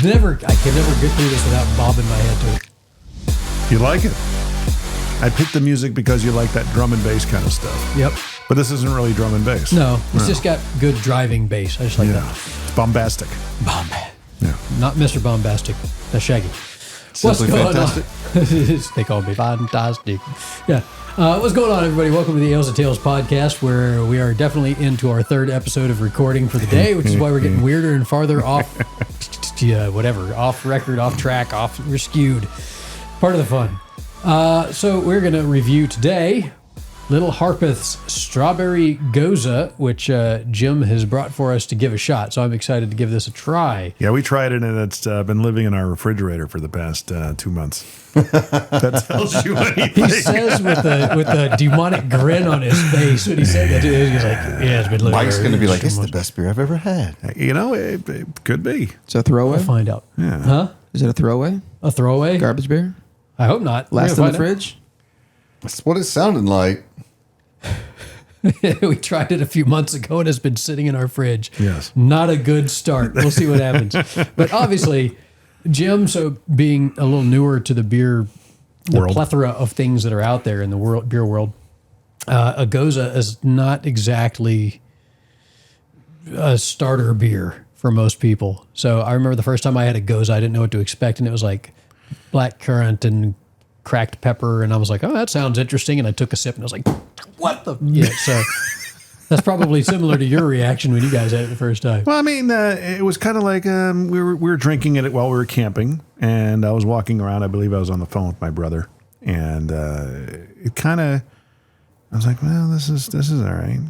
could never get through this without bobbing my head to it. You like it? I picked the music because you like that drum and bass kind of stuff. Yep. But this isn't really drum and bass. No, it's just got good driving bass. I just like that. It's bombastic. Yeah. Not Mr. Bombastic. That's Shaggy. Simply fantastic. They call me fantastic. Yeah. What's going on, everybody? Welcome to the Ales and Tales podcast, where we are definitely into our third episode of recording for the day, which is why we're getting weirder and farther off, off record, off track, we're skewed. Part of the fun. So we're going to review today Little Harpeth's Straberry Gose, which Jim has brought for us to give a shot. So I'm excited to give this a try. Yeah, we tried it, and it's been living in our refrigerator for the past 2 months. That tells you anything. He says with a demonic grin on his face when he said that. He's like, yeah, it's been living. Mike's going to be like, it's the best beer I've ever had. You know, it could be. Is it a throwaway? We'll find out. Yeah. Huh? Is it a throwaway? A throwaway? Garbage beer? I hope not. Last in the fridge? That's what it sounded like. We tried it a few months ago and it's been sitting in our fridge. Yes. Not a good start. We'll see what happens. But obviously, Jim, so being a little newer to the beer, the plethora of things that are out there in the beer world, a Gose is not exactly a starter beer for most people. So I remember the first time I had a Gose, I didn't know what to expect, and it was like black currant and cracked pepper, and I was like, oh, that sounds interesting, and I took a sip, and I was like, what the? Yeah, so that's probably similar to your reaction when you guys had it the first time. Well, I mean, it was kind of like we were drinking it while we were camping, and I was walking around. I believe I was on the phone with my brother, and it kind of, I was like, well, this is all right.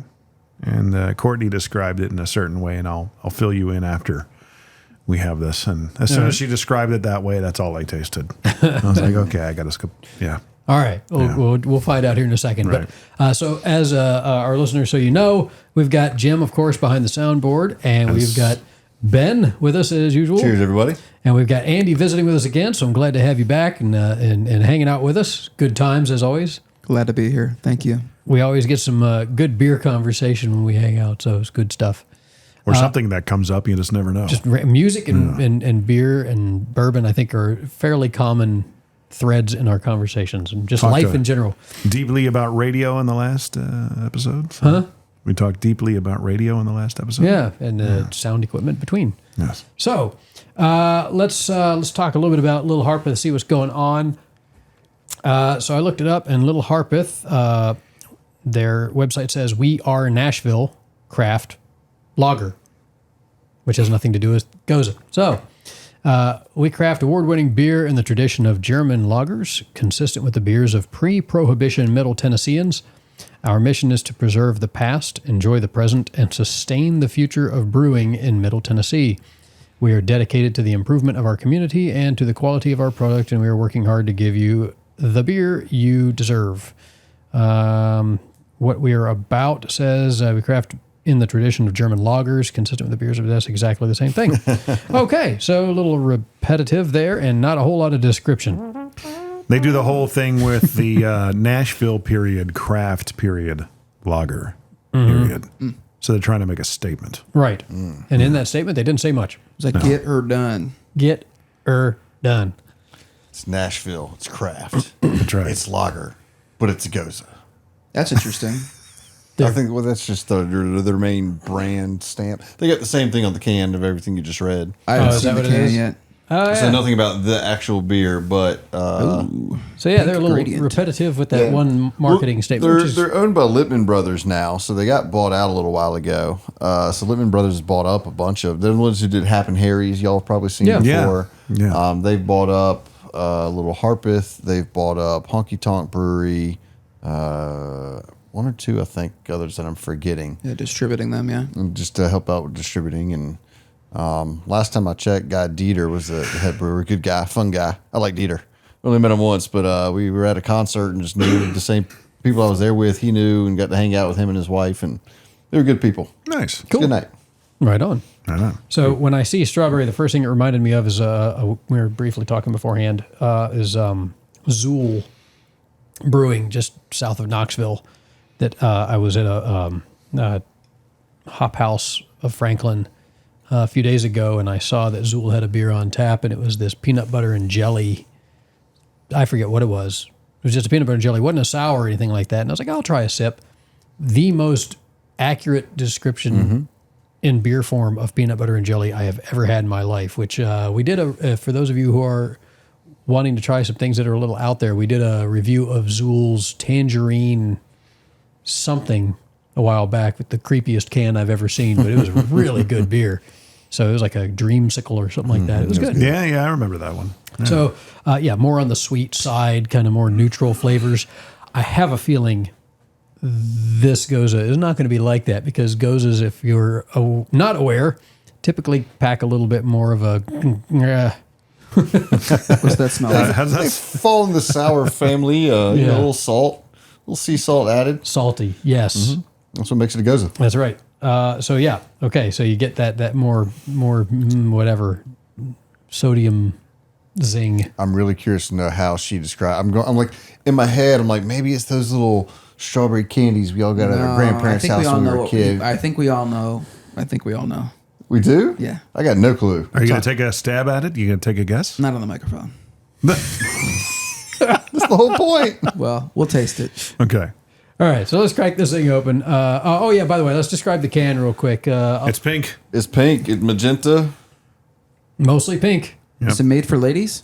And Courtney described it in a certain way, and I'll fill you in after we have this. And as soon as she described it that way, that's all I tasted. I was like, okay, I got to skip. Yeah. All right. We'll find out here in a second. Right. But so as our listeners, so you know, we've got Jim, of course, behind the soundboard, and we've got Ben with us as usual. Cheers, everybody. And we've got Andy visiting with us again, so I'm glad to have you back and hanging out with us. Good times, as always. Glad to be here. Thank you. We always get some good beer conversation when we hang out, so it's good stuff. Or something that comes up, you just never know. Just music and beer and bourbon, I think, are fairly common threads in our conversations, and just life in general. Deeply about radio in the last episode. Huh? We talked deeply about radio in the last episode. Yeah, and sound equipment between. Yes. So let's talk a little bit about Little Harpeth, see what's going on. So I looked it up, and Little Harpeth, their website says, "We are Nashville craft lager," which has nothing to do with Gose. So, we craft award-winning beer in the tradition of German lagers, consistent with the beers of pre-Prohibition Middle Tennesseans. Our mission is to preserve the past, enjoy the present, and sustain the future of brewing in Middle Tennessee. We are dedicated to the improvement of our community and to the quality of our product, and we are working hard to give you the beer you deserve. What we are about says we craft in the tradition of German lagers, consistent with the beers of that's exactly the same thing. Okay, so a little repetitive there and not a whole lot of description. They do the whole thing with the Nashville period, craft period, lager period. So they're trying to make a statement. Right. And in that statement, they didn't say much. It's like, get her done. Get her done. It's Nashville. It's craft. That's right. It's lager, but it's a Gose. That's interesting. I think that's just their main brand stamp. They got the same thing on the can of everything you just read. I haven't is seen that the what it can is? yet. So nothing about the actual beer, but Ooh. So yeah, they're a little Gradient. repetitive with that one marketing statement. They're owned by Lippman Brothers now, so they got bought out a little while ago. So Lippman Brothers has bought up a bunch of. They're the ones who did Happen Harry's. Y'all have probably seen before. Yeah. They've bought up Little Harpeth. They've bought up Honky Tonk Brewery. One or two, I think, others that I'm forgetting. Yeah, distributing them, yeah. And just to help out with distributing. And last time I checked, Guy Dieter was the head brewer. Good guy, fun guy. I like Dieter. Only met him once, but we were at a concert and just knew the same people I was there with. He knew and got to hang out with him and his wife, and they were good people. Nice. Cool. Good night. Right on. I know. So when I see Straberry, the first thing it reminded me of is, we were briefly talking beforehand, is Zool Brewing just south of Knoxville. That I was at a hop house of Franklin a few days ago, and I saw that Zool had a beer on tap, and it was this peanut butter and jelly. I forget what it was. It was just a peanut butter and jelly. It wasn't a sour or anything like that. And I was like, I'll try a sip. The most accurate description in beer form of peanut butter and jelly I have ever had in my life, which we did, for those of you who are wanting to try some things that are a little out there, we did a review of Zool's Tangerine something a while back with the creepiest can I've ever seen, but it was a really good beer. So it was like a dreamsicle or something like that. It was good. Yeah, I remember that one. Yeah. So, more on the sweet side, kind of more neutral flavors. I have a feeling this Gose is not going to be like that because Goses, if you're not aware, typically pack a little bit more of a... What's that smell like? How's They that? fall in the sour family. You know, a little salt, a little sea salt added. Salty, yes. That's what makes it a Gose. That's right. Okay, so you get that more whatever sodium zing. I'm really curious to know how she described. I'm like in my head. I'm like maybe it's those little strawberry candies we all got at our grandparents' house when we were a kid. I think we all know. We do? Yeah. I got no clue. Are you going to take a stab at it? You going to take a guess? Not on the microphone. That's the whole point. Well, we'll taste it. Okay. All right, so let's crack this thing open. By the way, let's describe the can real quick. It's pink. It's pink. It's magenta. Mostly pink. Yep. Is it made for ladies?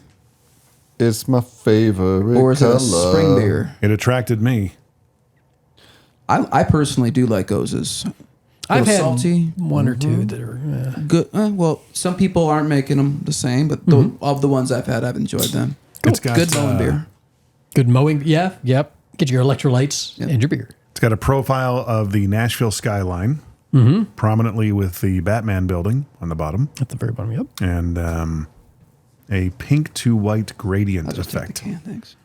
It's my favorite Or is it color. a spring beer? It attracted me. I personally do like Goses. I've had salty. one or two that are... Good. Well, some people aren't making them the same, but of the ones I've had, I've enjoyed them. It's got, Good mowing beer. Good mowing. Yeah, yep. Get your electrolytes and your beer. It's got a profile of the Nashville skyline, prominently with the Batman building on the bottom, At the very bottom, yep. and a pink to white gradient I'll just take effect, the can, thanks.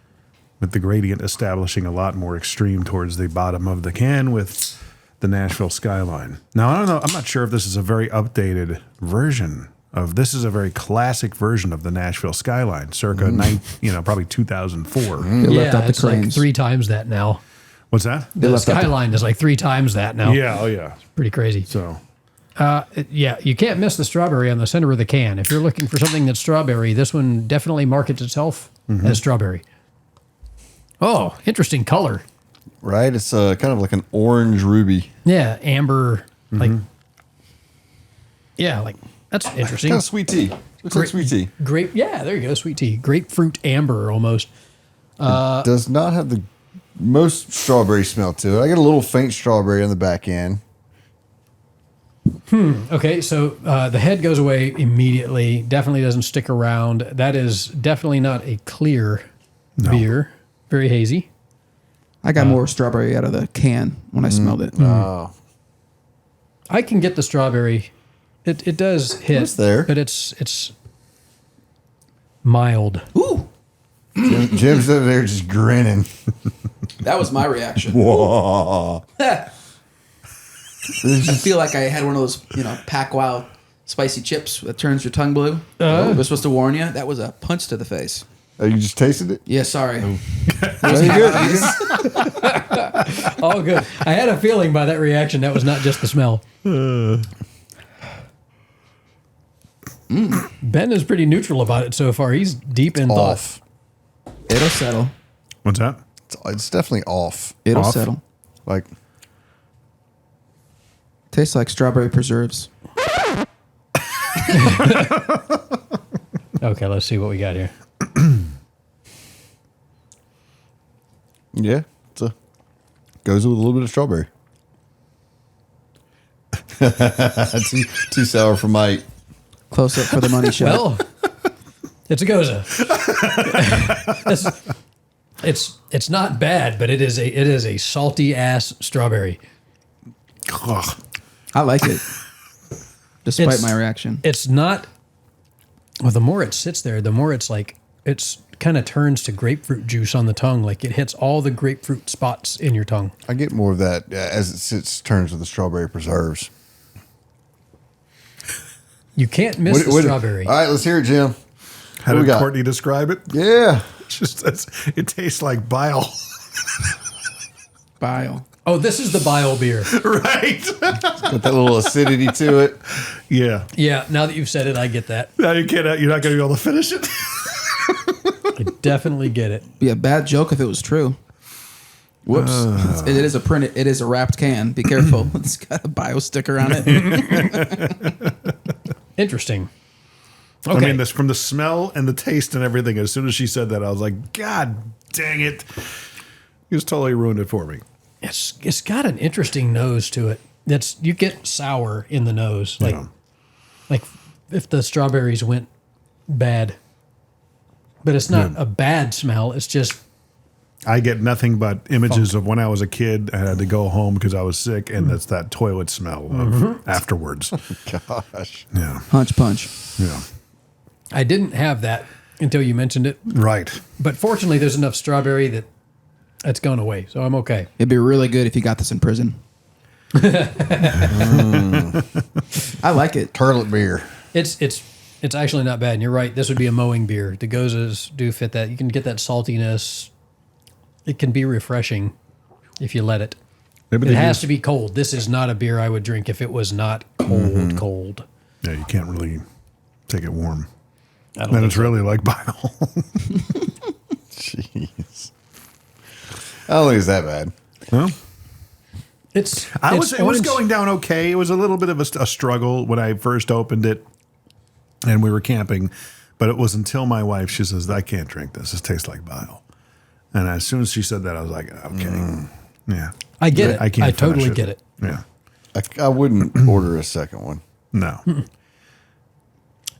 with the gradient establishing a lot more extreme towards the bottom of the can with the Nashville skyline. Now, I don't know. I'm not sure if this is a very updated version of. This is a very classic version of the Nashville skyline, circa probably 2004. They left out the it's like cranes. 3 times that now. What's that? The left out the- skyline is like 3 times that now. Yeah. Oh, yeah. Pretty crazy. So. You can't miss the strawberry on the center of the can. If you're looking for something that's strawberry, this one definitely markets itself as strawberry. Oh, interesting color. Right? It's kind of like an orange ruby. Yeah, amber, like that's interesting. Kind of sweet tea. Looks like sweet tea. Grape, yeah, there you go, sweet tea. Grapefruit amber almost. Does not have the most strawberry smell to it. I get a little faint strawberry on the back end. Okay, so the head goes away immediately. Definitely doesn't stick around. That is definitely not a clear beer. Very hazy. I got more strawberry out of the can when I smelled it. I can get the strawberry. It does hit. It's there. But it's mild. Ooh, Jim's over there just grinning. that was my reaction. Whoa. I feel like I had one of those, Pack Wow spicy chips that turns your tongue blue. I was supposed to warn you. That was a punch to the face. Oh, you just tasted it? Yeah, sorry. Very good. Oh, good. I had a feeling by that reaction that was not just the smell. Ben is pretty neutral about it so far. He's deep in thought. Off. It'll settle. What's that? It's definitely off. It'll Off? settle. Like, Tastes like strawberry preserves. Okay, let's see what we got here. yeah, goes with a little bit of strawberry. too sour for Mike. Close up for the money shot. Well, it's a Gose. It's not bad, but it is a salty ass strawberry. Ugh. I like it. Despite It's- my reaction. It's not. Well, the more it sits there, the more it's kind of turns to grapefruit juice on the tongue. Like it hits all the grapefruit spots in your tongue. I get more of that as it sits, turns with the strawberry preserves. You can't miss the strawberry. All right, let's hear it, Jim. How What we did got? Courtney describe it? Yeah. It tastes like bile. Bile. Oh, this is the bile beer. Right. Got that little acidity to it. Yeah. Yeah, now that you've said it, I get that. Now you can't. You're not going to be able to finish it. I definitely get it. Be a bad joke if it was true. Whoops! It is a printed. It is a wrapped can. Be careful. It's got a bio sticker on it. Interesting. I Okay. mean, this from the smell and the taste and everything. As soon as she said that, I was like, God dang it! You just totally ruined it for me. It's got an interesting nose to it. You get sour in the nose, like if the strawberries went bad. But it's not a bad smell. It's just I get nothing but images of when I was a kid. I had to go home because I was sick, and that's that toilet smell of afterwards. Gosh. Yeah, Punch, punch. yeah, I didn't have that until you mentioned it. right. But fortunately, there's enough strawberry that it's gone away, so I'm okay. It'd be really good if you got this in prison. I like it. Turlet beer. It's actually not bad. And you're right. This would be a mowing beer. The Goses do fit that. You can get that saltiness. It can be refreshing if you let it. Maybe It they has use- to be cold. This is not a beer I would drink if it was not cold. Cold. Yeah, you can't really take it warm. I don't Then think it's so. really like bile. Jeez. I don't think it's that bad. Well, It's. It was orange. going down okay. It was a little bit of a struggle when I first opened it, and we were camping. But it was until my wife, she says, "I can't drink this. This tastes like bile." And as soon as she said that, I was like, "Okay, yeah, I get it. I finish totally get it. Yeah, I wouldn't order a second one. no,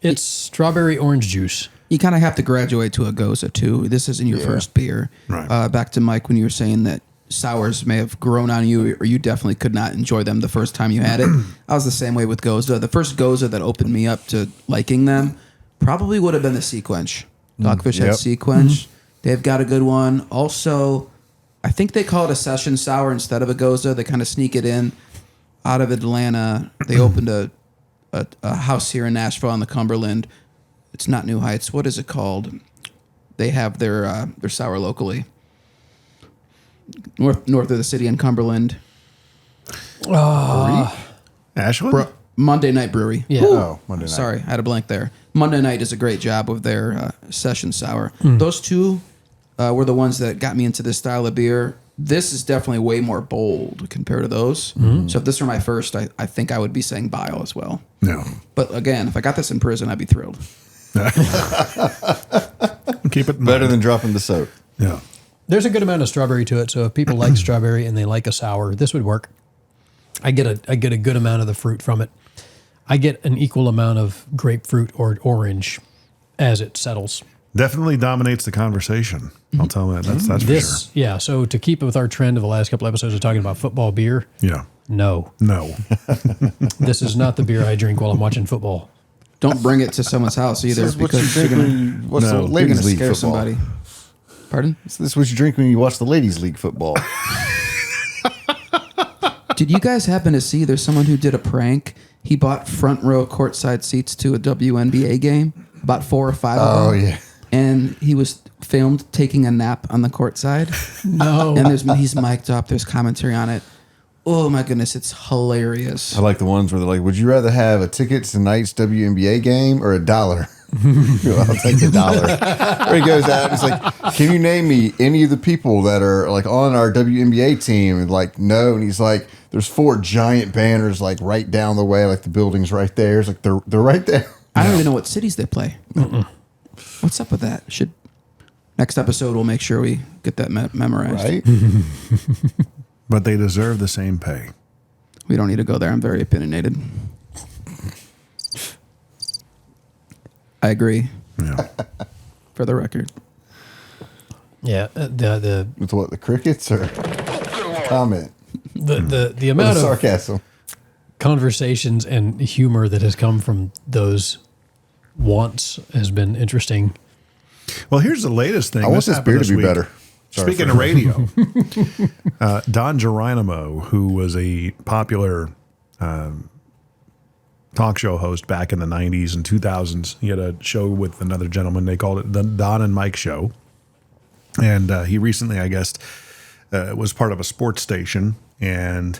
It's strawberry orange juice. You kind of have to graduate to a Gose too. This isn't your first beer. Right. Back to Mike when you were saying that sours may have grown on you, or you definitely could not enjoy them the first time you had it. I was the same way with Gose. The first Gose that opened me up to liking them probably would have been the Sequench. Dogfish had Yep. Sequench. They've got a good one. Also, I think they call it a session sour instead of a Gose. They kind of sneak it in out of Atlanta. They opened a house here in Nashville on the Cumberland. It's not New Heights. What is it called? They have their sour locally. North of the city in Cumberland. Ashland. Monday Night Brewery. Yeah. Oh, Monday night. Sorry, I had a blank there. Monday Night does a great job with their session sour. Those two were the ones that got me into this style of beer. This is definitely way more bold compared to those. So if this were my first, I think I would be saying bile as well. No, But again, if I got this in prison, I'd be thrilled. keep it in Better mind. than dropping the soap. Yeah. There's a good amount of strawberry to it, so if people like strawberry and they like a sour, this would work. I get a good amount of the fruit from it. I get an equal amount of grapefruit or orange as it settles. Definitely dominates the conversation. I'll tell that. That's for This, yeah. So to keep with our trend of the last couple episodes of talking about football beer, sure. Yeah. no, No. this is not the beer I drink while I'm watching football. Don't bring it to someone's house either, This is what you because you're drink gonna, when you watch the No. you're gonna ladies' league scare football. somebody. Pardon? This is what you drink when you watch the ladies' league football. Did you guys happen to see there's someone who did a prank? He bought front row courtside seats to a WNBA game, about 4 or 5 of Oh, them. yeah. And he was filmed taking a nap on the courtside. No. And he's mic'd up. There's commentary on it. Oh my goodness, it's hilarious. I like the ones where they're like, would you rather have a ticket to tonight's WNBA game or $1? I'll take $1. Or he goes out and he's like, can you name me any of the people that are like on our WNBA team? And like, no. And he's like, there's 4 giant banners like right down the way, like the building's right there. It's like they're right there. I don't even know what cities they play. What's up with that? Next episode we'll make sure we get that memorized. Right? But they deserve the same pay. We don't need to go there. I'm very opinionated. I agree, Yeah. for the record. Yeah, the With what, the crickets or comment? the Or amount the of sarcasm. conversations and humor that has come from those wants has been interesting. Well, here's the latest thing. I want this happened beer to be week. better. Sorry Speaking for- of radio, Don Geronimo, who was a popular talk show host back in the 90s and 2000s, he had a show with another gentleman. They called it the Don and Mike Show. And he recently, I guess, was part of a sports station, and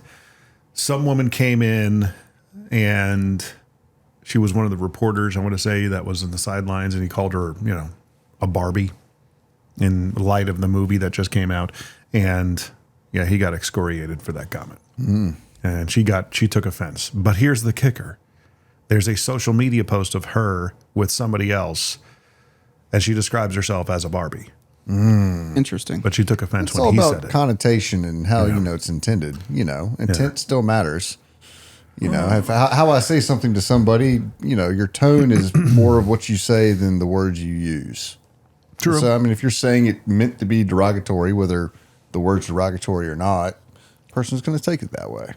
some woman came in, and she was one of the reporters, I want to say, that was in the sidelines, and he called her, a Barbie in light of the movie that just came out. And yeah, he got excoriated for that comment. And she took offense. But here's the kicker. There's a social media post of her with somebody else as she describes herself as a Barbie. Interesting. But she took offense It's when all he about said it. connotation and how it's intended. Intent still matters. How I say something to somebody, your tone is more of what you say than the words you use. True. So, I mean, if you're saying it meant to be derogatory, whether the word's derogatory or not, the person's going to take it that way.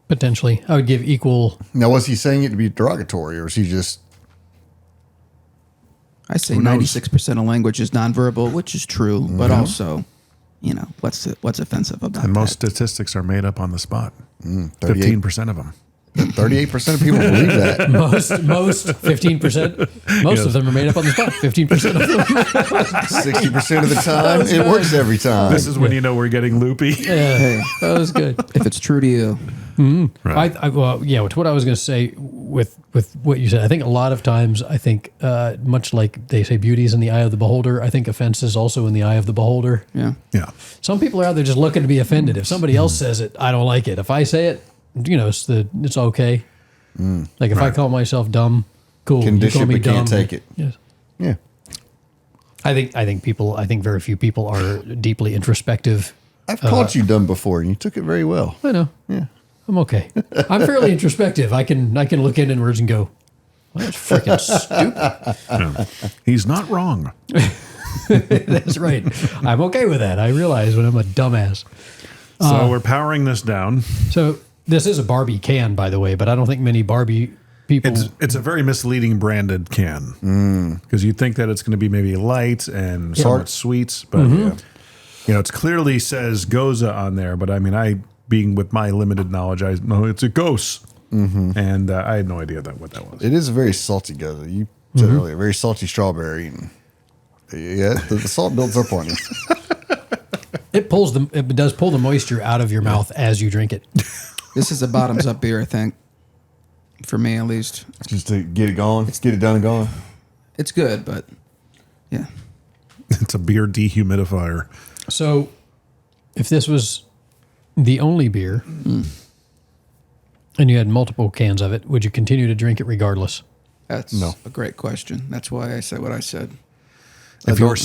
Potentially. I would give equal. Now, was he saying it to be derogatory, or is he just... I say 96% of language is nonverbal, which is true, but also, what's offensive about And most that? statistics are made up on the spot. 15% of them. 38% of people believe that. Most 15%. Most of them are made up on the spot. 15% of them. 60% of the time, it works every time. This is when we're getting loopy. Yeah, that was good. If it's true to you. Right. With what I was going to say with what you said, I think a lot of times, much like they say beauty is in the eye of the beholder, I think offense is also in the eye of the beholder. Yeah. Yeah. Some people are out there just looking to be offended. If somebody else says it, I don't like it. If I say it, it's okay. Like if I call myself dumb, cool. Can You dish call it, me but dumb. can't take it. Yes. Yeah. I think very few people are deeply introspective. I've called you dumb before, and you took it very well. I know. Yeah. I'm okay. I'm fairly introspective. I can look inwards and go, well, that's freaking stupid. He's not wrong. That's right. I'm okay with that. I realize when I'm a dumbass. So we're powering this down. So this is a Barbie can, by the way, but I don't think many Barbie people. It's a very misleading branded can because you think that it's going to be maybe light and somewhat sweets, but it clearly says Gose on there. But I mean, being with my limited knowledge, I know it's a Gose, and I had no idea what that was. It is a very salty Gose. You said earlier, very salty strawberry. And the salt builds up on you. It does pull the moisture out of your mouth as you drink it. This is a bottoms up beer, I think. For me, at least. Just to get it going, get it done and going. It's good, but yeah. It's a beer dehumidifier. So if this was the only beer and you had multiple cans of it, would you continue to drink it regardless? That's a great question. That's why I said what I said. I don't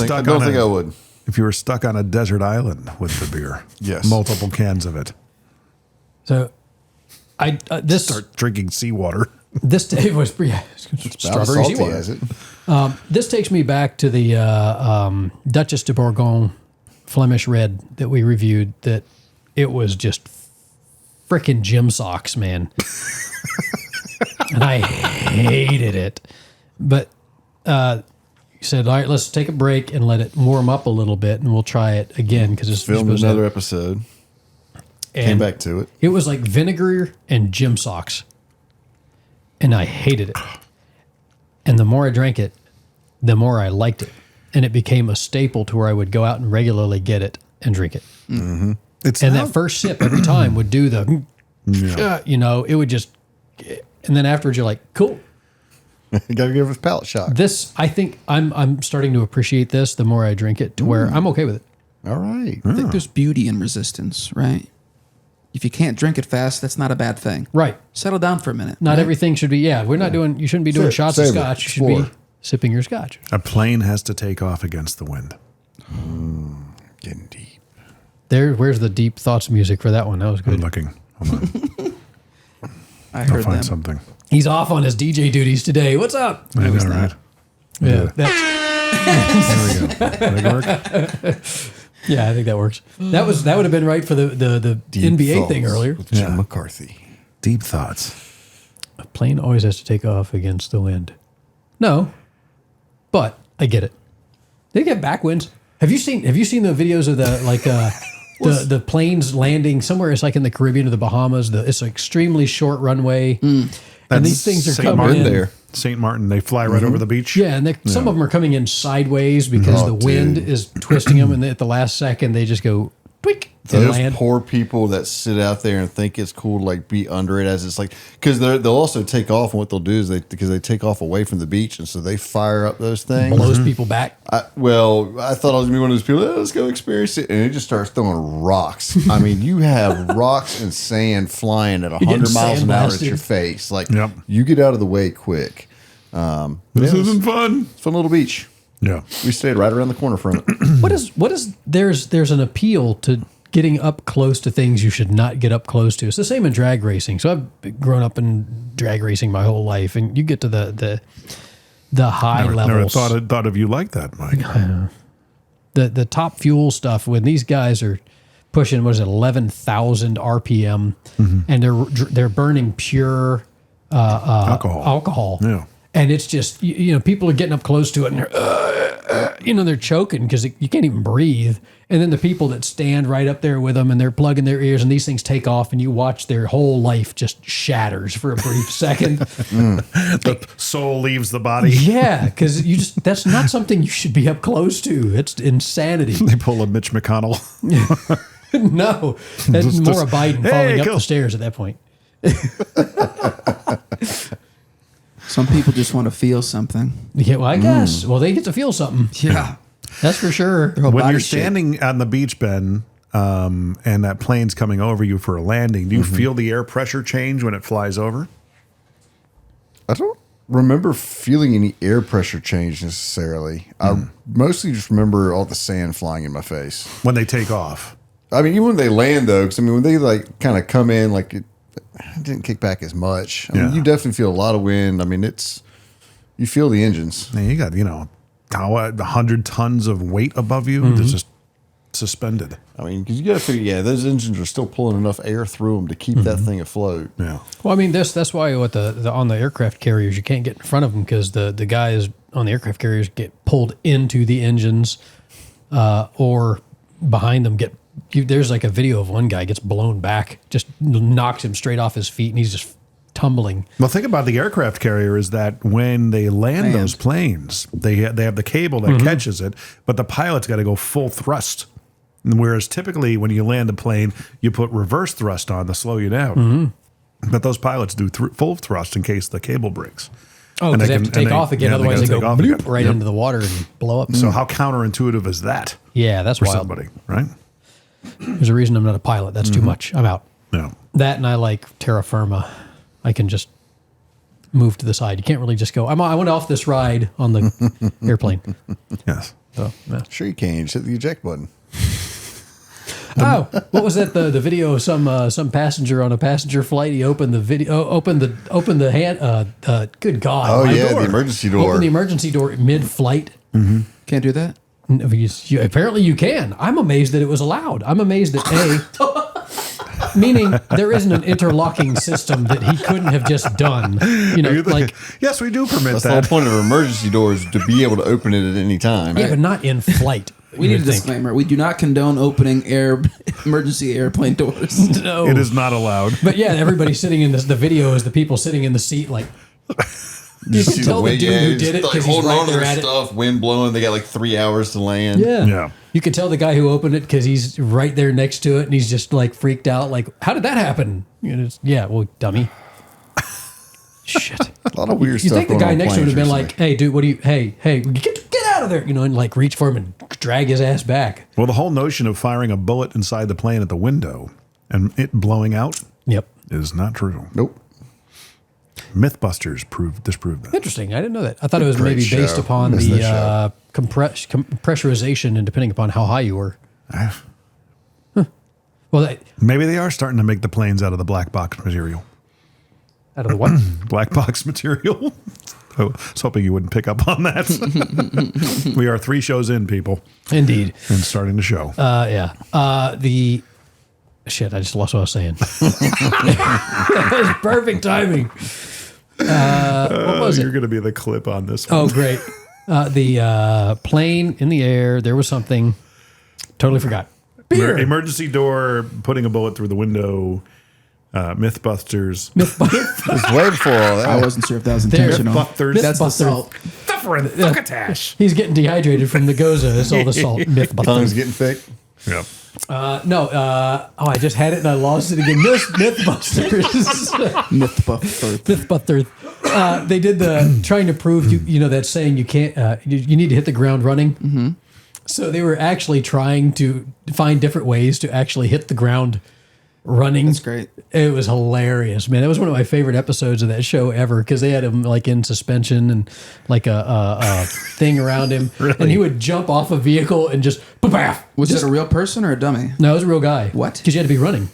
think I would. If you were stuck on a desert island with the beer, Yes. multiple cans of it, So this start drinking seawater. this it was About strawberry salty seawater. as it. This takes me back to the Duchess de Bourgogne Flemish Red that we reviewed. That it was just frickin' gym socks, man, and I hated it. But you said, all right, let's take a break and let it warm up a little bit, and we'll try it again because it's Filmed supposed to- another episode. Came and back to it. It was like vinegar and gym socks, and I hated it. And the more I drank it, the more I liked it, and it became a staple to where I would go out and regularly get it and drink it. It's And not- that first sip every time would do the, it would just, and then afterwards you're like, cool. You got to give it a palate shock. This, I think I'm starting to appreciate this the more I drink it to where I'm okay with it. All right. I think there's beauty in resistance, right? If you can't drink it fast, that's not a bad thing. Right. Settle down for a minute. Not right? everything should be, we're not doing, you shouldn't be doing shots of savor, scotch. You should be explore. sipping your scotch. a plane has to take off against the wind. Getting deep. Where's the deep thoughts music for that one? That was I'm good. looking. Hold on. I I'll heard find them. something. He's off on his DJ duties today. What's up? I know, was right? Yeah, There we go. That work? yeah, I think that works. That would have been right for the Deep NBA thing thoughts earlier. with Jim Yeah. McCarthy. Deep thoughts. A plane always has to take off against the wind. No, but I get it. They get backwinds. Have you seen the videos of the planes landing somewhere? It's like in the Caribbean or the Bahamas. It's an extremely short runway, and these things are St. coming Martin in. there. St. Martin. They fly right over the beach. Yeah, and some of them are coming in sideways because Oh, the wind dude. is twisting them, and at the last second they just go tweak, and Those land. poor people that sit out there and think it's cool to like be under it as it's like, because they'll also take off, and what they'll do is because they take off away from the beach, and so they fire up those things. Blows people back. I thought I was gonna be one of those people. Let's go experience it, and it just starts throwing rocks. I mean, you have rocks and sand flying at 100 miles an hour at your face. Like, you get out of the way quick. This isn't fun. It's a fun little beach. Yeah, we stayed right around the corner from it. What is there's an appeal to getting up close to things you should not get up close to. It's the same in drag racing. So I've grown up in drag racing my whole life, and you get to the high levels. Never thought of you like that, Mike. The top fuel stuff when these guys are pushing 11,000 RPM, and they're burning pure alcohol. Yeah. And it's just, people are getting up close to it, and they're choking because you can't even breathe. And then the people that stand right up there with them, and they're plugging their ears, and these things take off, and you watch their whole life just shatters for a brief second. The soul leaves the body. Yeah, because that's not something you should be up close to. It's insanity. They pull a Mitch McConnell. No, that's more a Biden falling up the stairs at that point. Some people just want to feel something. Yeah, well, I guess. Well, they get to feel something. Yeah. That's for sure. When you're standing on the beach, Ben, and that plane's coming over you for a landing, do you feel the air pressure change when it flies over? I don't remember feeling any air pressure change necessarily. I mostly just remember all the sand flying in my face. When they take off. I mean, even when they land, though, because, when they, like, kind of come in, like, it didn't kick back as much. I mean, you definitely feel a lot of wind. I mean, you feel the engines. Man, you got, 100 tons of weight above you that's just suspended. I mean, because you got to figure, those engines are still pulling enough air through them to keep that thing afloat. Yeah. Well, I mean, that's why on the aircraft carriers, you can't get in front of them because the guys on the aircraft carriers get pulled into the engines or behind them there's like a video of one guy gets blown back, just knocks him straight off his feet, and he's just tumbling. Well, think about the aircraft carrier is that when they land those planes, they have the cable that catches it, but the pilot's got to go full thrust. Whereas typically when you land a plane, you put reverse thrust on to slow you down. But those pilots do full thrust in case the cable breaks. Oh, because they have to take off again, otherwise they go bloop right into the water and blow up. So how counterintuitive is that? Yeah, that's for wild. Somebody, right? There's a reason I'm not a pilot. That's too much. I'm out. No. That, and I like terra firma. I can just move to the side. You can't really just go, I went off this ride on the airplane. Yes. So, yeah. Sure you can. Just hit the eject button. What was that? The video of some passenger on a passenger flight. He opened the video, opened the hand. Good God! Oh, my yeah, door. the emergency door. Opened the emergency door mid-flight. Can't do that? Apparently you can. I'm amazed that it was allowed. I'm amazed that meaning there isn't an interlocking system that he couldn't have just done. Yes, we do permit That's that. the whole point of emergency doors, to be able to open it at any time. yeah, but not in flight. We need a disclaimer. We do not condone opening emergency airplane doors. No, It is not allowed. But yeah, everybody sitting in the video is the people sitting in the seat like. You can see tell the dude who did it like because he's holding right on to there their at it. stuff, wind blowing. They got like 3 hours to land. Yeah. You could tell the guy who opened it because he's right there next to it, and he's just like freaked out. Like, how did that happen? Well, dummy. Shit. A lot of weird You stuff. think the going guy on next to him would have planes been like, "Hey, dude, what do you? Hey, get out of there!" And like reach for him and drag his ass back. Well, the whole notion of firing a bullet inside the plane at the window and it blowing out Yep. is not true. Nope. Mythbusters disproved that. Interesting. I didn't know that. I thought it was Great maybe based show. upon Missed the that pressurization and depending upon how high you were. Well, Maybe they are starting to make the planes out of the black box material. out of the what? Black box material. I was hoping you wouldn't pick up on that. We are 3 shows in, people, Indeed. and starting the show. Yeah. Shit, I just lost what I was saying. That was perfect timing. What was You're it? going to be the clip on this Oh, one. great. The plane in the air, there was something. Totally forgot. Beer. Emergency door, putting a bullet through the window, Mythbusters. It was way before all that. I wasn't sure if that was There. intentional. Mythbusters. That's the salt. He's getting dehydrated from the Gose. It's all the salt. Tongue's Mythbusters. getting thick. Yep. No. I just had it and I lost it again. Mythbusters. Mythbusters. Mythbusters. They did the trying to prove you know that saying you can't you need to hit the ground running. Mm-hmm. So they were actually trying to find different ways to actually hit the ground running. That's great. It was hilarious, man. That was one of my favorite episodes of that show ever because they had him like in suspension and like a thing around him, and he would jump off a vehicle and just poof. Was it a real person or a dummy? No, it was a real guy. What? Because you had to be running.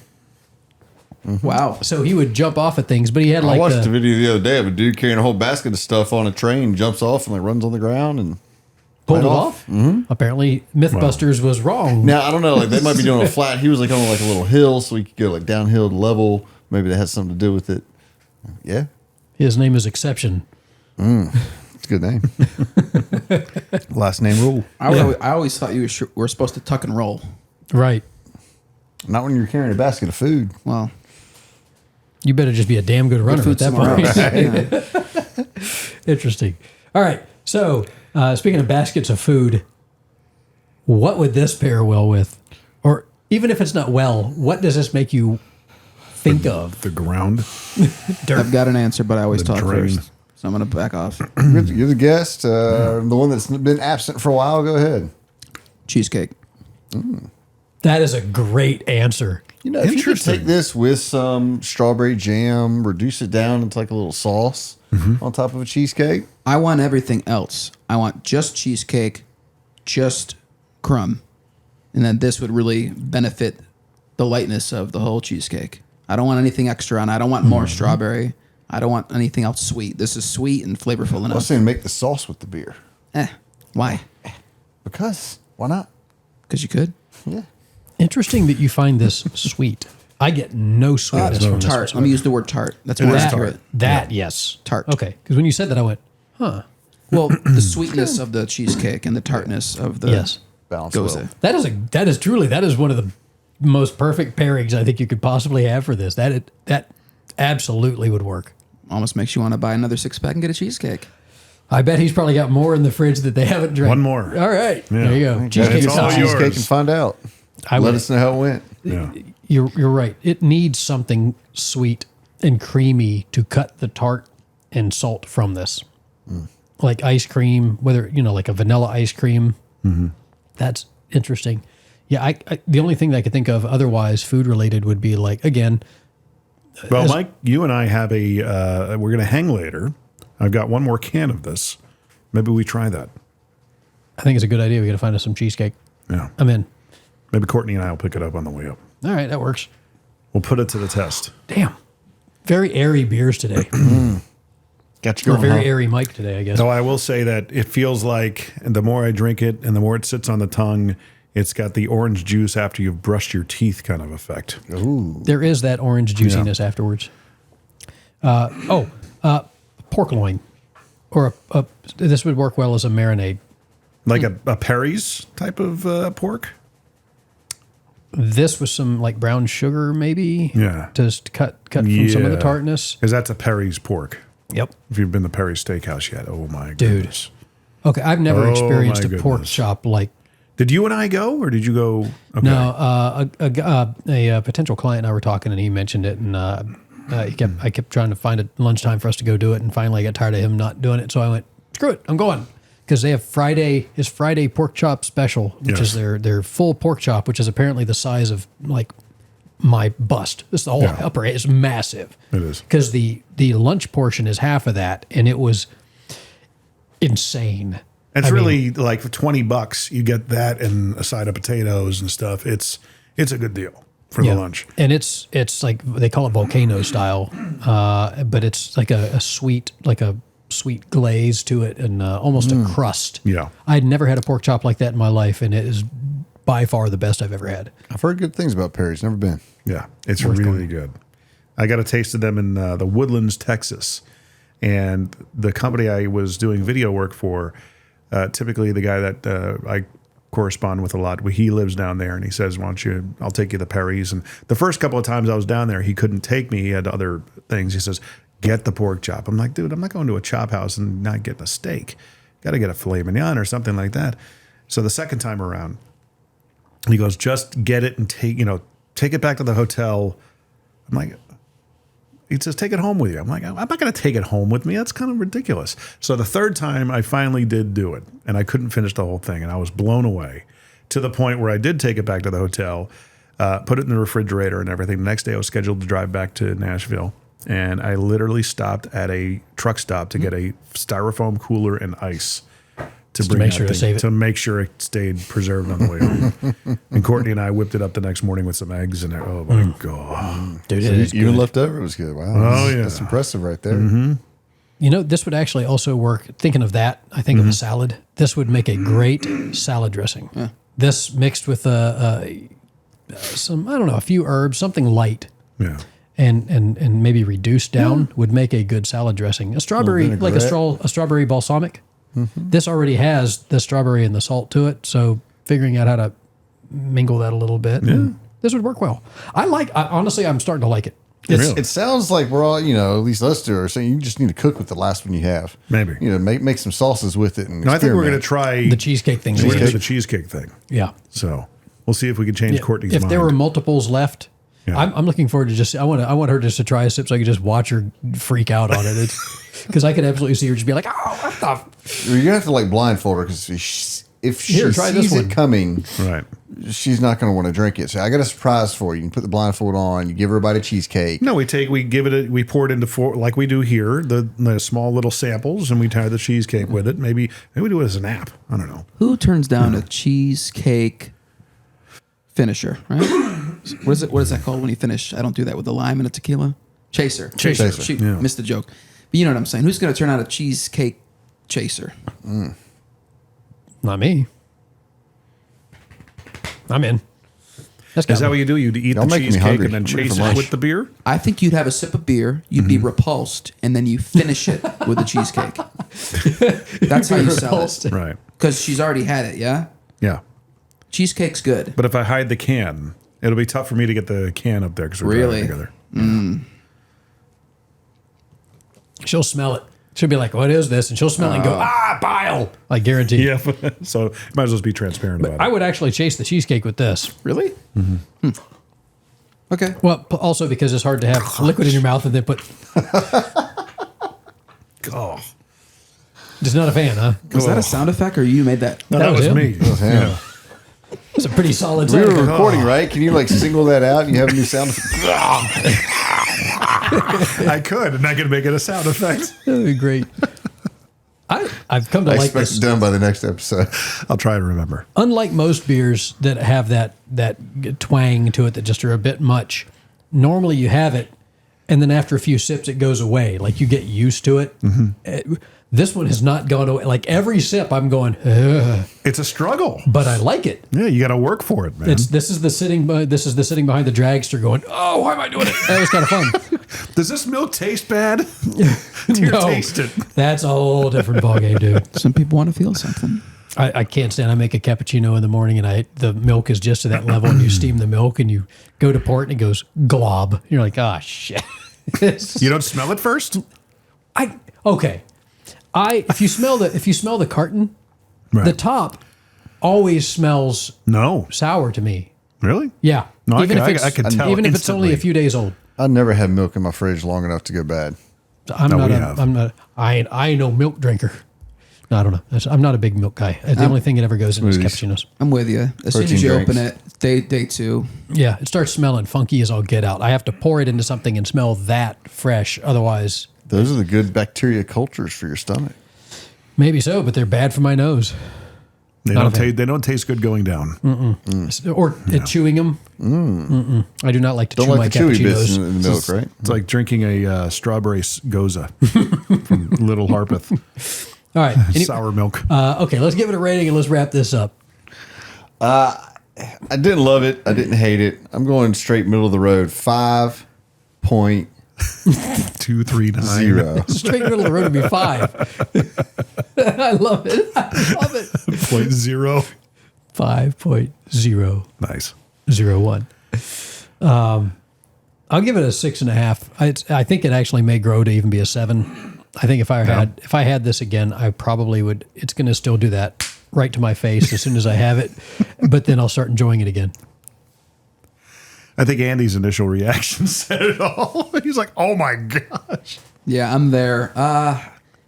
Wow. So he would jump off at things, but he had like I watched the video the other day of a dude carrying a whole basket of stuff on a train, jumps off and like runs on the ground and pulled it right off. Mm-hmm. Apparently, Mythbusters was wrong. Now I don't know, like they might be doing a flat. He was like on like a little hill, so he could go like downhill to level. Maybe that has something to do with it. Yeah, His name is Exception. it's a good name. Last name rule. I always thought you were supposed to tuck and roll. Right. Not when you're carrying a basket of food. Well, You better just be a damn good runner at food that somewhere point. else. Yeah. Interesting. All right. So, speaking of baskets of food, what would this pair well with? Or even if it's not well, what does this make you think of? The ground. I've got an answer, but I always The talk drain. first. So I'm going to back off. You're the guest, the one that's been absent for a while. Go ahead. Cheesecake. That is a great answer. You know, if you could Interesting. take this with some strawberry jam, reduce it down into like a little sauce on top of a cheesecake. I want everything else. I want just cheesecake, just crumb. And then this would really benefit the lightness of the whole cheesecake. I don't want anything extra on it. I don't want more strawberry. I don't want anything else sweet. This is sweet and flavorful I was enough. saying make the sauce with the beer. Why? Because why not? Because you could. Yeah. Interesting that you find this sweet. I get no sweetness from this. Tart. Let me use the word tart. That's more is accurate. tart. That, yes. Tart. Okay. Because when you said that, I went, huh. Well, the sweetness of the cheesecake and the tartness of the Yes. Balance Gose. well. That is one of the most perfect pairings I think you could possibly have for this. That absolutely would work. Almost makes you want to buy another 6-pack and get a cheesecake. I bet he's probably got more in the fridge that they haven't drank. One more. All right. Yeah. There you go. Cheesecake, Cheesecake It's it's all sauce. yours. cheesecake and find out. I Let would- us know how it went. Yeah. You're right. It needs something sweet and creamy to cut the tart and salt from this. Like ice cream, whether, like a vanilla ice cream. That's interesting. Yeah, I the only thing that I could think of otherwise food related would be like, again, Well, Mike, you and I have we're going to hang later. I've got one more can of this. Maybe we try that. I think it's a good idea. We got to find us some cheesecake. Yeah. I'm in. Maybe Courtney and I will pick it up on the way up. All right, that works. We'll put it to the test. Damn. Very airy beers today. Got you Or going, very huh? airy Mike today, I guess. Though I will say that it feels like, and the more I drink it and the more it sits on the tongue, it's got the orange juice after you've brushed your teeth kind of effect. There is that orange juiciness afterwards. Pork loin. Or this would work well as a marinade. Like a Perry's type of pork? This was some like brown sugar, maybe. Yeah. Just cut from some of the Yeah. tartness. Because that's a Perry's pork. Yep. If you've been to Perry's Steakhouse yet, oh my Dude. goodness. Okay, I've never Oh, experienced my a pork goodness. chop like. Did you and I go, or did you go? Okay. No, a potential client and I were talking, and he mentioned it, and I kept trying to find a lunchtime for us to go do it, and finally I got tired of him not doing it, so I went, screw it, I'm going. Because they have his Friday pork chop special, which is their full pork chop, which is apparently the size of like my bust. This the whole Yeah. upper is massive. It is. Because the lunch portion is half of that, and it was insane. It's I mean, really like for $20, you get that and a side of potatoes and stuff. It's a good deal for the lunch. And it's like they call it volcano style, but it's like a sweet glaze to it and almost a crust. Yeah. I'd never had a pork chop like that in my life, and it is by far the best I've ever had. I've heard good things about Perry's. Never been. Yeah, it's really good. I got a taste of them in the Woodlands, Texas. And the company I was doing video work for, typically the guy that I correspond with a lot, he lives down there, and he says, I'll take you to Perry's. And the first couple of times I was down there, he couldn't take me. He had other things. He says, get the pork chop. I'm like, dude, I'm not going to a chop house and not getting a steak. Got to get a filet mignon or something like that. So the second time around, He goes, just get it and take it back to the hotel. I'm like, he says, take it home with you. I'm like, I'm not going to take it home with me. That's kind of ridiculous. So the third time I finally did do it, and I couldn't finish the whole thing, and I was blown away to the point where I did take it back to the hotel, put it in the refrigerator and everything. The next day I was scheduled to drive back to Nashville, and I literally stopped at a truck stop to get a styrofoam cooler and ice to make sure to save it. to make sure it stayed preserved on the way home. And Courtney and I whipped it up the next morning with some eggs, and oh my God. Dude, So it is even good. left over, it was good. Wow. Oh, yeah. That's impressive right there. You know, this would actually also work. Thinking of that, I think of a salad. This would make a great salad dressing. Yeah. This mixed with some, I don't know, a few herbs, something light, Yeah. and maybe reduced down would make a good salad dressing. A strawberry, like a strawberry balsamic. This already has the strawberry and the salt to it, so figuring out how to mingle that a little bit, this would work well. Honestly, I'm starting to like it. Really? It sounds like we're all, at least us two are saying you just need to cook with the last one you have. Maybe. Make some sauces with it. And No, I think we're going to experiment. try The cheesecake thing. we're gonna do the cheesecake thing. Yeah. So we'll see if we can change Courtney's If mind. there were multiples left, Yeah. I'm looking forward to I want her just to try a sip so I can just watch her freak out on it. Because I could absolutely see her just be like, oh, what the. You're going to have to blindfold her because if she Here, try this sees one. it coming, Right. she's not going to want to drink it. So I got a surprise for you. You can put the blindfold on. You give her a bite of cheesecake. No, we pour it into four, like we do here, the small little samples, and we tie the cheesecake with it. Maybe we do it as an app. I don't know. Who turns down a cheesecake finisher, right? What is that called when you finish? I don't do that with the lime and a tequila. Chaser. Shoot, Yeah. missed the joke. But you know what I'm saying. Who's going to turn out a cheesecake chaser? Not me. I'm in. Is that what you do? You'd eat Y'all the making me cheesecake hungry. and then I'm ready chase for it lunch. with the beer? I think you'd have a sip of beer, you'd be repulsed, and then you finish it with the cheesecake. That's how you sell Repulsed. it. Right. Because she's already had it, yeah? Yeah. Cheesecake's good. But if I hide the can, it'll be tough for me to get the can up there because we're Really? driving together. She'll smell it. She'll be like, what is this? And she'll smell it and go, bile. I guarantee. Yeah. So might as well be transparent about I it. would actually chase the cheesecake with this. Really? Okay. Well, also because it's hard to have liquid in your mouth and then put. Oh, Just not a fan, huh? Was that a sound effect or you made that? no, that was him. me. Yeah. It's a pretty solid We were sound. recording, right? Can you single that out and you have a new sound? I could, and I could make it a sound effect. That would be great. I've come to I like expect this. it done by the next episode. I'll try to remember. Unlike most beers that have that twang to it that just are a bit much, normally you have it, and then after a few sips, it goes away. Like you get used to it. This one has not gone away. Like every sip, I'm going, ugh, It's a struggle. but I like it. Yeah, you got to work for it, man. This is the sitting behind the dragster going, oh, why am I doing it? That was kind of fun. Does this milk taste bad? Here, No, taste it. that's a whole different ballgame, dude. Some people want to feel something. I can't stand. I make a cappuccino in the morning, and the milk is just to that level, and you steam the milk, and you go to pour it, and it goes glob. You're like, ah, shit. You don't smell it first? Okay. If you smell the carton, Right. the top always smells No. sour to me. Really? Yeah. No, I even could- if I it's could tell even if it's only a instantly. few days old. I never had milk in my fridge long enough to go bad. I ain't no milk drinker. No, I don't know. I'm not a big milk guy. The only thing that ever goes in is Smoothies. cappuccinos. I'm with you. As soon Protein as you drinks. open it, day two. Yeah, it starts smelling funky as all get out. I have to pour it into something and smell that fresh. Otherwise, Those are the good bacteria cultures for your stomach. maybe so, but they're bad for my nose. They Not a don't fan. taste. They don't taste good going down. Or chewing them. Mm-mm. I do not like to Don't chew my like the chewy bits cappuccinos. in the milk, right? It's like drinking a strawberry Gose from Little Harpeth. All right. Sour milk. Okay, let's give it a rating and let's wrap this up. I didn't love it. I didn't hate it. I'm going straight middle of the road. 5.0. 239. Straight middle of the road would be 5. I love it. I love it. 0.0. 5.001. Nice. I'll give it a 6.5. I think it actually may grow to even be a 7. I think if I had this again, I probably would. It's going to still do that right to my face as soon as I have it, but then I'll start enjoying it again. I think Andy's initial reaction said it all. He's like, "Oh my gosh!" Yeah, I'm there.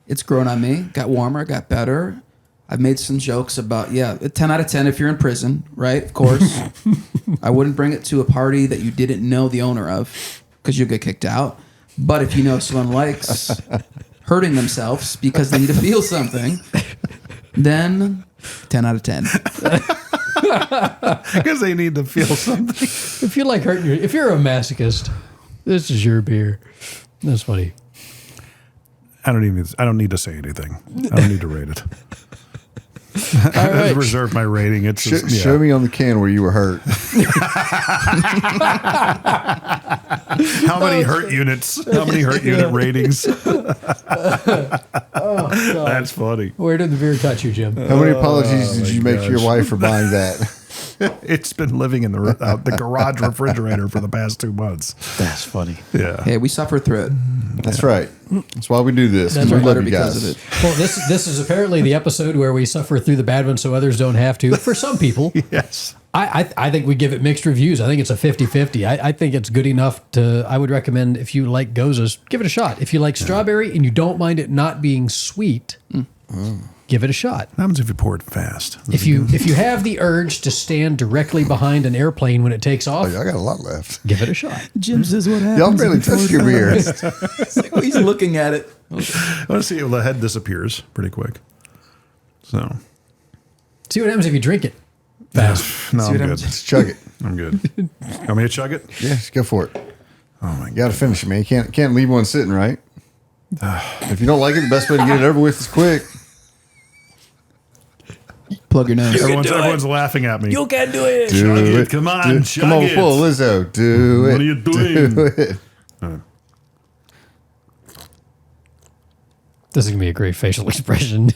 It's grown on me. Got warmer. Got better. I've made some jokes about a 10 out of 10 if you're in prison, right? Of course. I wouldn't bring it to a party that you didn't know the owner of because you'll get kicked out. But if you know someone likes hurting themselves because they need to feel something, then 10 out of 10. Because they need to feel something. If you like if you're a masochist, this is your beer. That's funny. I don't need to say anything. I don't need to rate it. All I right. reserve my rating. It's just, Show me on the can where you were hurt. how many hurt units? How many hurt unit ratings? That's funny. Where did the beer touch you, Jim? How many apologies did my you make to your gosh. wife for buying that? It's been living in the garage refrigerator for the past 2 months. That's funny. Yeah. Hey, we suffer through it. That's right. That's why we do this. That's We right. love Better you because guys. of it. Well, this is apparently the episode where we suffer through the bad ones so others don't have to. For some people, Yes. I think we give it mixed reviews. I think it's a 50-50. I think it's good enough to, I would recommend if you like Goses, give it a shot. If you like strawberry and you don't mind it not being sweet, give it a shot. What happens if you pour it fast? If you have the urge to stand directly behind an airplane when it takes off, Oh, I got a lot left. give it a shot. Jim says what happens. Y'all barely touched your beer. He's looking at it. I want to see if the head disappears pretty quick. So, See what happens if you drink it fast. no, See I'm what good. happens? Let's chug it. I'm good. Want me to chug it? Yeah, just go for it. Oh my You got to finish it, man. You can't leave one sitting, right? If you don't like it, the best way to get it over with is quick. Plug your nose. Everyone's laughing at me. can do it. Do Chug it. it. Come on, Do it. chug Come on, it. full Lizzo. Do it. What are you doing? Do it. This is going to be a great facial expression.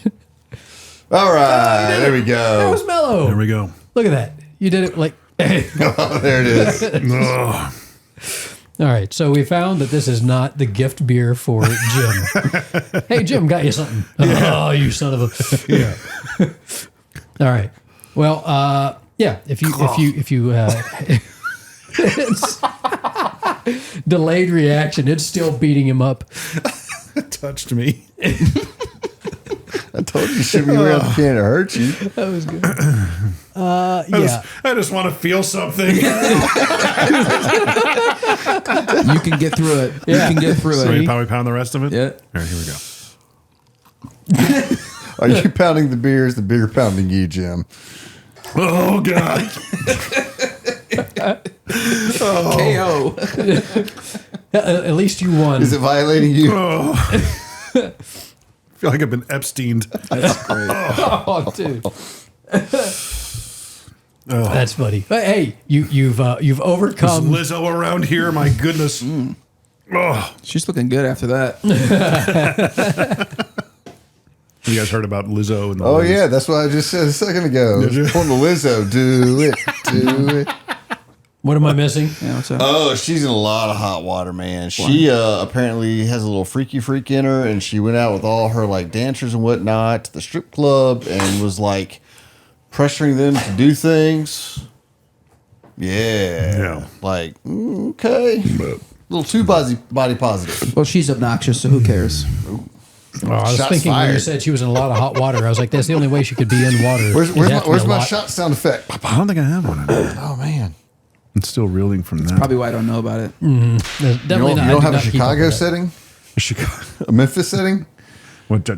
All right, there we That was go. mellow. There we go. Look at that. You did it like... Oh, there it is. Ugh. All right, so we found that this is not the gift beer for Jim. Hey, Jim, got you something. Oh, you son of a... Yeah. All right. Well, yeah, if you it's delayed reaction, it's still beating him up. It touched me. I told you, should be around the can to hurt you. That was good. I just want to feel something. You can get through it. Yeah. You can get through So it. we pound the rest of it? Yeah. All right, here we go. Are you pounding the beer? Is the beer pounding you, Jim? Oh, God. KO. At least you won. Is it violating you? Oh. I feel like I've been Epsteined. Oh, dude. That's funny. But hey, you've Is overcome. Lizzo around here? My goodness. Oh. She's looking good after that. You guys heard about Lizzo and the Oh, Liz? yeah, that's what I just said a second ago. Did you? On the Lizzo. Do it. Do it. What am I missing? Yeah, what's up? Oh, she's in a lot of hot water, man. She apparently has a little freaky freak in her, and she went out with all her like dancers and whatnot to the strip club and was like pressuring them to do things. Yeah. Yeah. Like, okay. A little too body positive. Well, she's obnoxious, so who cares? Oh, I was Shots thinking when you fired. said she was in a lot of hot water, I was like, that's the only way she could be in water. Where's It'd have to be where's a my lot. shot sound effect? I don't think I have one. Oh, man. I'm still reeling from that. Probably why I don't know about it. Definitely You don't, not. you don't I have do a not keep up Chicago with that. setting? Chicago. A Memphis setting? What? I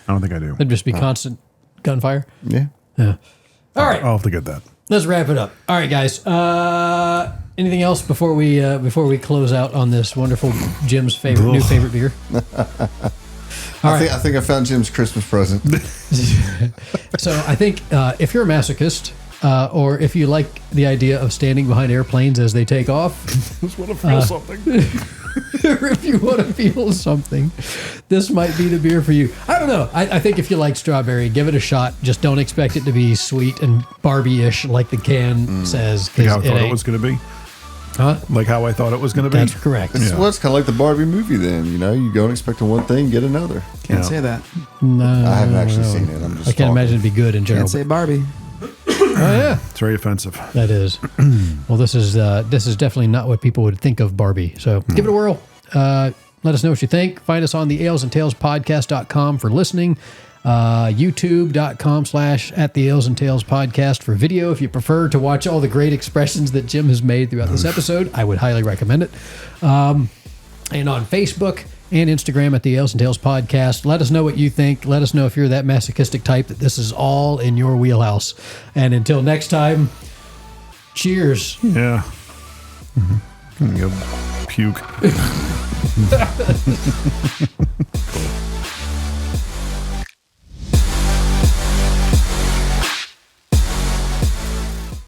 don't think I do. It'd just be constant gunfire. Yeah. Yeah. All right, I'll have to get that. let's wrap it up. All right, guys. Anything else before we close out on this wonderful Jim's new favorite beer? I think I found Jim's Christmas present. So I think if you're a masochist, or if you like the idea of standing behind airplanes as they take off, Just want to feel something. or if you want to feel something, this might be the beer for you. I don't know. I think if you like strawberry, give it a shot. Just don't expect it to be sweet and Barbie-ish like the can says. 'cause Think how I it thought it ain't. was going to be? Huh? Like how I thought it was going to be. That's correct. It's what's kind of like the Barbie movie. Then you go and expecting one thing, get another. Can't say that. No, I haven't actually seen it. I'm just. I can't imagine it'd be good in general. Can't say Barbie. Oh yeah, It's very offensive. that is. Well, this is definitely not what people would think of Barbie. So give it a whirl. Let us know what you think. Find us on the alesandtalespodcast.com for listening. youtube.com/@the-Ales-and-Tales-podcast for video. If you prefer to watch all the great expressions that Jim has made throughout this episode, I would highly recommend it. And on Facebook and Instagram at the Ales and Tales Podcast. Let us know what you think. Let us know if you're that masochistic type that this is all in your wheelhouse. And until next time, cheers. Yeah. Gonna go puke.